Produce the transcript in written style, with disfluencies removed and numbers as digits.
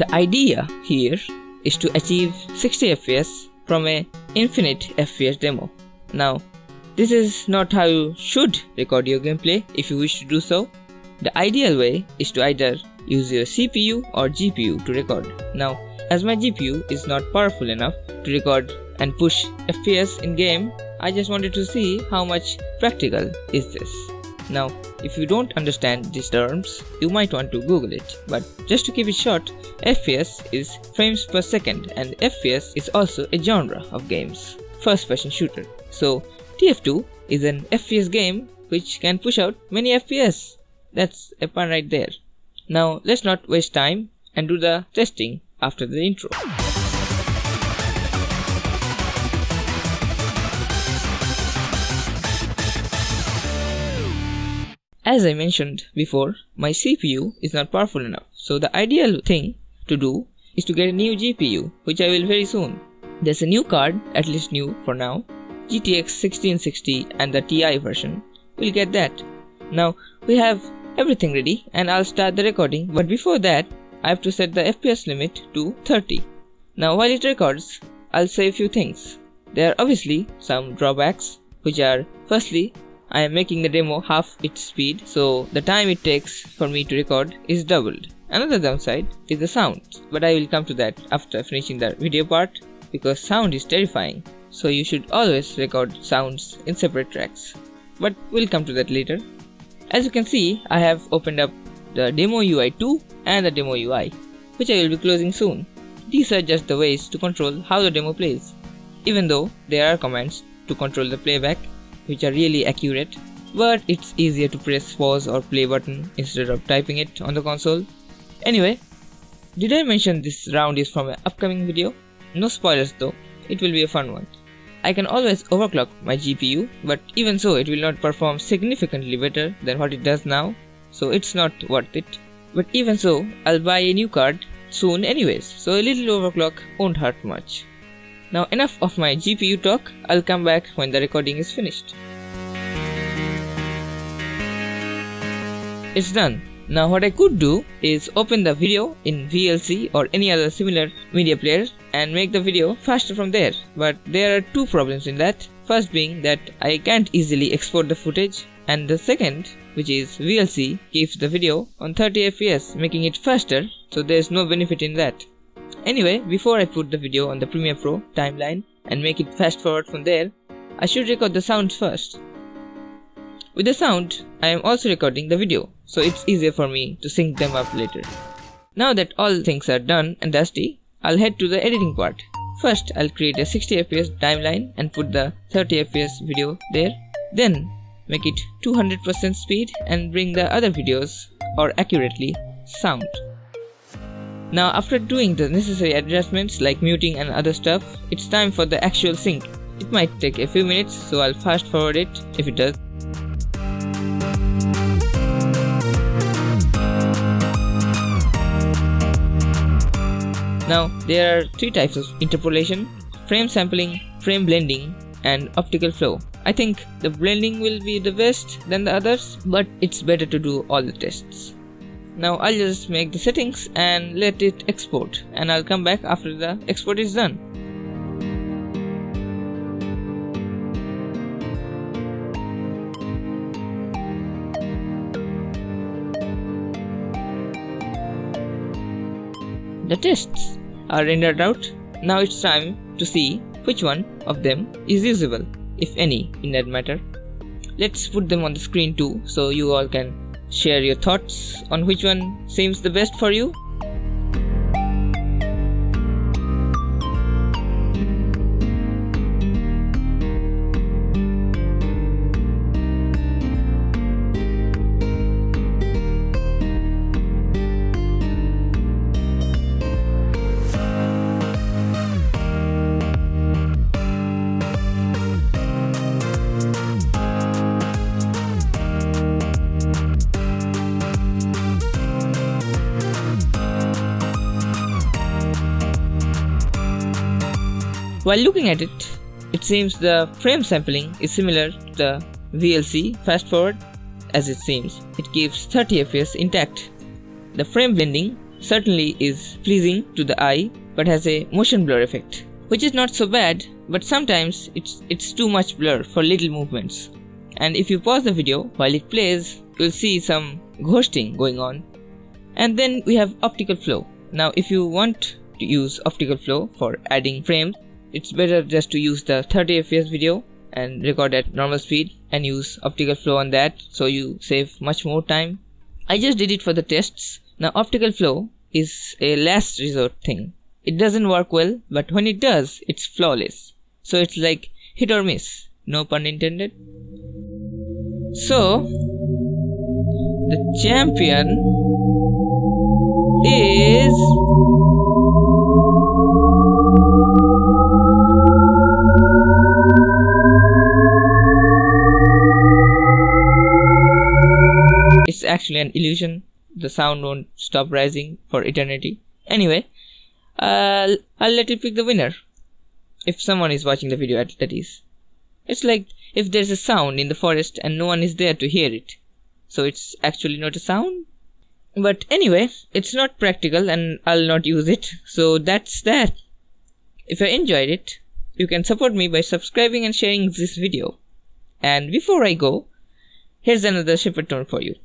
The idea here is to achieve 60 FPS from a infinite FPS demo. Now, this is not how you should record your gameplay if you wish to do so. The ideal way is to either use your CPU or GPU to record. Now, as my GPU is not powerful enough to record and push FPS in game, I just wanted to see how much practical is this. Now, if you don't understand these terms, you might want to Google it, but just to keep it short, FPS is frames per second, and FPS is also a genre of games, first person shooter. So, TF2 is an FPS game which can push out many FPS. That's a pun right there. Now, let's not waste time and do the testing after the intro. As I mentioned before, my CPU is not powerful enough, so the ideal thing to do is to get a new GPU, which I will very soon. There's a new card, at least new for now, GTX 1660 and the Ti version. We'll get that. Now, we have everything ready and I'll start the recording, but before that, I have to set the FPS limit to 30. Now, while it records, I'll say a few things. There are obviously some drawbacks, which are, firstly, I am making the demo half its speed, so the time it takes for me to record is doubled. Another downside is the sound, but I will come to that after finishing the video part, because sound is terrifying, so you should always record sounds in separate tracks. But we'll come to that later. As you can see, I have opened up the demo UI 2 and the demo UI, which I will be closing soon. These are just the ways to control how the demo plays, even though there are commands to control the playback, which are really accurate, but it's easier to press pause or play button instead of typing it on the console. Anyway, did I mention this round is from an upcoming video? No spoilers though, it will be a fun one. I can always overclock my GPU, but even so it will not perform significantly better than what it does now, so it's not worth it. But even so, I'll buy a new card soon anyways, so a little overclock won't hurt much. Now enough of my GPU talk, I'll come back when the recording is finished. It's done. Now what I could do is open the video in VLC or any other similar media player and make the video faster from there. But there are two problems in that. First being that I can't easily export the footage, and the second, which is VLC, keeps the video on 30 FPS, making it faster, so there's no benefit in that. Anyway, before I put the video on the Premiere Pro timeline and make it fast forward from there, I should record the sounds first. With the sound, I am also recording the video, so it's easier for me to sync them up later. Now that all things are done and dusty, I'll head to the editing part. First, I'll create a 60 FPS timeline and put the 30 FPS video there. Then, make it 200% speed and bring the other videos, or accurately, sound. Now after doing the necessary adjustments like muting and other stuff, it's time for the actual sync. It might take a few minutes, so I'll fast forward it if it does. Now there are three types of interpolation: frame sampling, frame blending, and optical flow. I think the blending will be the best than the others, but it's better to do all the tests. Now I'll just make the settings and let it export, and I'll come back after the export is done. The tests are rendered out. Now it's time to see which one of them is usable, if any, in that matter. Let's put them on the screen too, so you all can share your thoughts on which one seems the best for you. While looking at it, it seems the frame sampling is similar to the VLC fast forward, as it seems. It keeps 30 FPS intact. The frame blending certainly is pleasing to the eye but has a motion blur effect, which is not so bad, but sometimes it's too much blur for little movements. And if you pause the video while it plays, you'll see some ghosting going on. And then we have optical flow. Now if you want to use optical flow for adding frames, it's better just to use the 30 fps video and record at normal speed and use optical flow on that, so you save much more time. I just did it for the tests. Now optical flow is a last resort thing. It doesn't work well, but when it does, it's flawless. So it's like hit or miss, no pun intended. So the champion is it's actually an illusion. The sound won't stop rising for eternity. Anyway, I'll let you pick the winner. If someone is watching the video, that is. It's like if there's a sound in the forest and no one is there to hear it. So it's actually not a sound. But anyway, it's not practical and I'll not use it. So that's that. If you enjoyed it, you can support me by subscribing and sharing this video. And before I go, here's another shepherd tone for you.